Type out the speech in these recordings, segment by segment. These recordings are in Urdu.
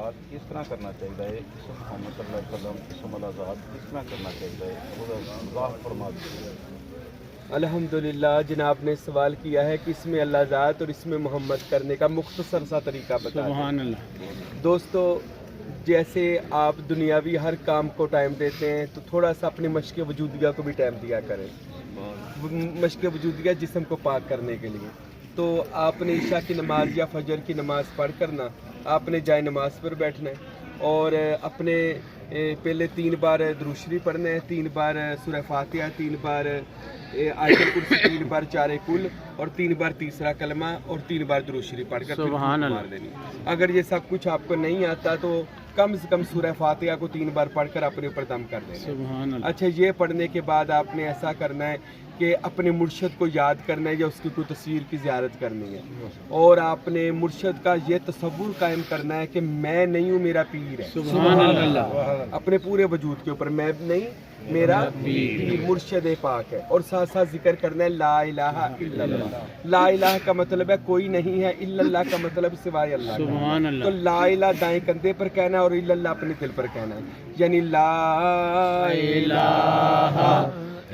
آزاد کس طرح کرنا چاہیے؟ اسم محمد صلی اللہ علیہ وسلم اسم الآزاد کس طرح کرنا چاہیے؟ وضاحت فرما دیجیے۔ الحمدللہ جناب نے سوال کیا ہے کہ اس میں اللہ ذات اور اس میں محمد کرنے کا مختصر سا طریقہ بتا دیں۔ سبحان اللہ۔ دوستو، جیسے آپ دنیاوی ہر کام کو ٹائم دیتے ہیں تو تھوڑا سا اپنی مشق وجودیہ کو بھی ٹائم دیا کریں۔ مشق وجودیہ جسم کو پاک کرنے کے لیے تو آپ نے عشاء کی نماز یا فجر کی نماز پڑھ کرنا آپ نے جائے نماز پر بیٹھنا ہے اور اپنے پہلے 3 بار درود شریف پڑھنا ہے، 3 بار سورہ فاتحہ، 3 بار آیت الکرسی، 3 بار چار کل اور 3 بار تیسرا کلمہ اور 3 بار درود شریف پڑھ کر سبحان اللہ مار دینی۔ اگر یہ سب کچھ آپ کو نہیں آتا تو کم سے کم سورہ فاتحہ کو 3 بار پڑھ کر اپنے اوپر دم کر دینا۔ سبحان اللہ۔ اچھا، یہ پڑھنے کے بعد آپ نے ایسا کرنا ہے کہ اپنے مرشد کو یاد کرنا ہے یا اس کی کوئی تصویر کی زیارت کرنی ہے اور آپ نے مرشد کا یہ تصور قائم کرنا ہے کہ میں نہیں ہوں، میرا پیر ہے۔ سبحان اللہ۔ اپنے پورے وجود کے اوپر میں نہیں، میرا پیر مرشد پاک ہے، اور ساتھ ساتھ ذکر کرنا ہے لا الہ الا اللہ۔ لا الہ کا مطلب ہے کوئی نہیں ہے، الا اللہ کا مطلب سوائے اللہ کا۔ سبحان اللہ۔ تو لا الہ دائیں کندھے پر کہنا ہے اور الا اللہ اپنے دل پر کہنا ہے، یعنی لا الہ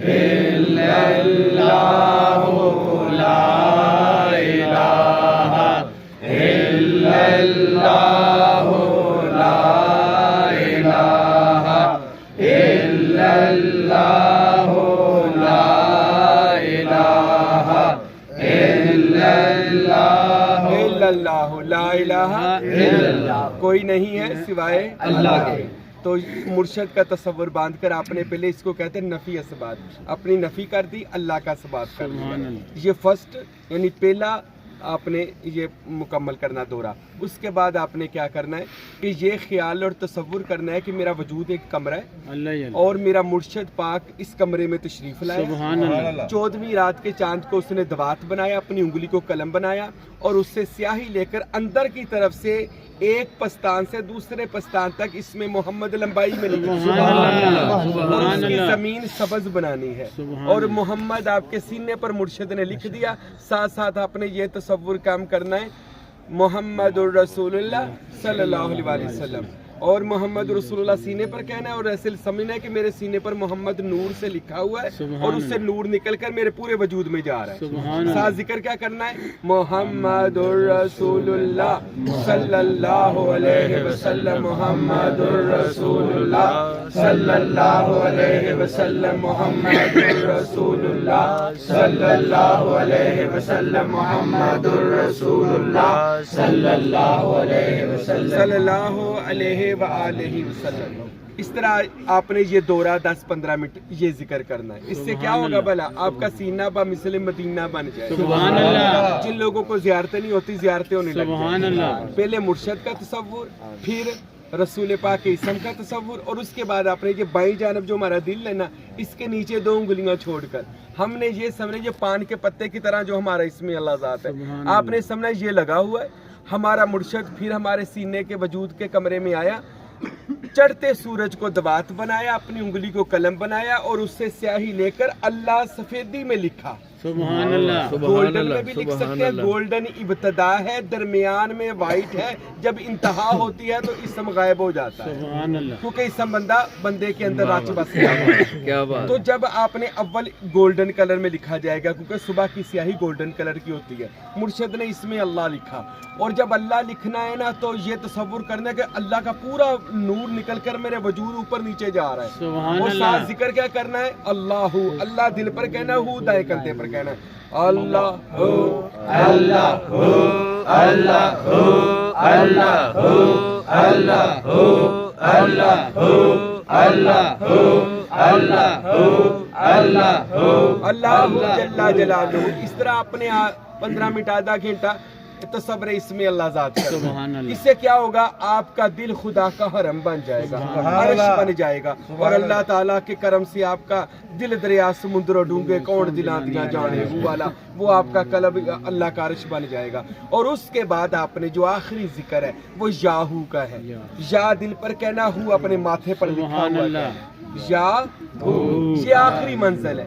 الا اللہ، لا الہ الا اللہ، لا الہ الا اللہ، لا الہ الا اللہ، الا اللہ، لا الہ الا اللہ، کوئی نہیں ہے سوائے اللہ کے۔ تو مرشد کا تصور باندھ کر آپ نے پہلے اس کو کہتے ہیں نفی اثبات، اپنی نفی کر دی، اللہ کا اثبات کر دیا۔ یہ فرسٹ یعنی پہلا آپ نے یہ مکمل کرنا دورہ۔ اس کے بعد آپ نے کیا کرنا ہے کہ یہ خیال اور تصور کرنا ہے کہ میرا وجود ایک کمرہ ہے اللہ اور میرا مرشد پاک اس کمرے میں تشریف لائے۔ سبحان اللہ۔ 14ویں رات کے چاند کو اس نے دوات بنایا، اپنی انگلی کو قلم بنایا اور اس سے سیاہی لے کر اندر کی طرف سے ایک پستان سے دوسرے پستان تک اس میں محمد لمبائی میں لکھی اور اس کی زمین سبز بنانی ہے اور محمد آپ کے سینے پر مرشد نے لکھ دیا۔ ساتھ ساتھ آپ نے یہ تصور کام کرنا ہے محمد الرسول اللہ صلی اللہ علیہ وسلم، اور محمد رسول اللہ سینے پر کہنا ہے اور ایسے سمجھنا ہے کہ میرے سینے پر محمد نور سے لکھا ہوا ہے اور اس سے نور نکل کر میرے پورے وجود میں جا رہا ہے۔ ساتھ ذکر کیا کرنا ہے محمد الرسول اللہ صلی اللہ علیہ وسلم، محمد الرسول اللہ صلی اللہ علیہ وسلم، محمد الرسول اللہ صلی اللہ علیہ وسلم، محمد الرسول اللہ صلی اللہ علیہ وسلم، صلی اللہ علیہ وآلہ وسلم۔ اس طرح آپ نے یہ دورہ 10-15 منٹ یہ ذکر کرنا ہے۔ اس سے کیا ہوگا بھلا؟ آپ کا سینہ بمثل مدینہ بن جائے۔ سبحان اللہ۔ جن لوگوں کو زیارتیں نہیں ہوتی زیارتیں ہونے لگ سبحان اللہ۔ پہلے مرشد کا تصور، پھر رسول پاک کے اسم کا تصور، اور اس کے بعد آپ نے یہ بائیں جانب جو ہمارا دل ہے نا، اس کے نیچے 2 انگلیاں چھوڑ کر ہم نے یہ سمجھنا یہ پان کے پتے کی طرح جو ہمارا اسم اللہ ذات ہے، آپ نے سمجھنا یہ لگا ہوا ہے۔ ہمارا مرشد پھر ہمارے سینے کے وجود کے کمرے میں آیا، چڑھتے سورج کو دوات بنایا، اپنی انگلی کو قلم بنایا اور اس سے سیاہی لے کر اللہ سفیدی میں لکھا۔ سبحان اللہ۔ گولڈن میں بھی لکھ سکتے ہیں، گولڈن ابتدا ہے، درمیان میں وائٹ ہے، جب انتہا ہوتی ہے تو اسم غائب ہو جاتا ہے سبحان اللہ۔ کیونکہ اسم بندے کے اندر راچ بس کیا بات۔ تو جب آپ نے اول گولڈن کلر میں لکھا جائے گا کیونکہ صبح کی سیاہی گولڈن کلر کی ہوتی ہے، مرشد نے اس میں اللہ لکھا، اور جب اللہ لکھنا ہے نا تو یہ تصور کرنا ہے کہ اللہ کا پورا نور نکل کر میرے وجود اوپر نیچے جا رہا ہے۔ سبحان اور اللہ۔ ساتھ ذکر کیا کرنا ہے اللہ، اللہ دل پر کہنا، ہو دائیں کندھے پر کہنا ہے اللہ ہو، اللہ ہو، اللہ ہو، اللہ ہو، اللہ ہو، اللہ ہو، اللہ ہو، اللہ ہو، اللہ ہو، اللہ جل جلالہ۔ اس طرح اپنے 15 منٹ آدھا گھنٹہ تصور اس میں اللہ ذات کا۔ سبحان اللہ۔ اس سے کیا ہوگا؟ آپ کا دل خدا کا حرم بن جائے گا، عرش بن جائے گا، اور اللہ تعالیٰ کے کرم سے آپ کا دل دریا سمندر ڈونگے کون دلاں دیا جانے والا، وہ آپ کا قلب اللہ کا عرش بن جائے گا۔ اور اس کے بعد آپ نے جو آخری ذکر ہے وہ یاہو کا ہے، یا دل پر کہنا، ہو اپنے ماتھے پر لکھا ہوا ہے، یا یہ آخری منزل ہے۔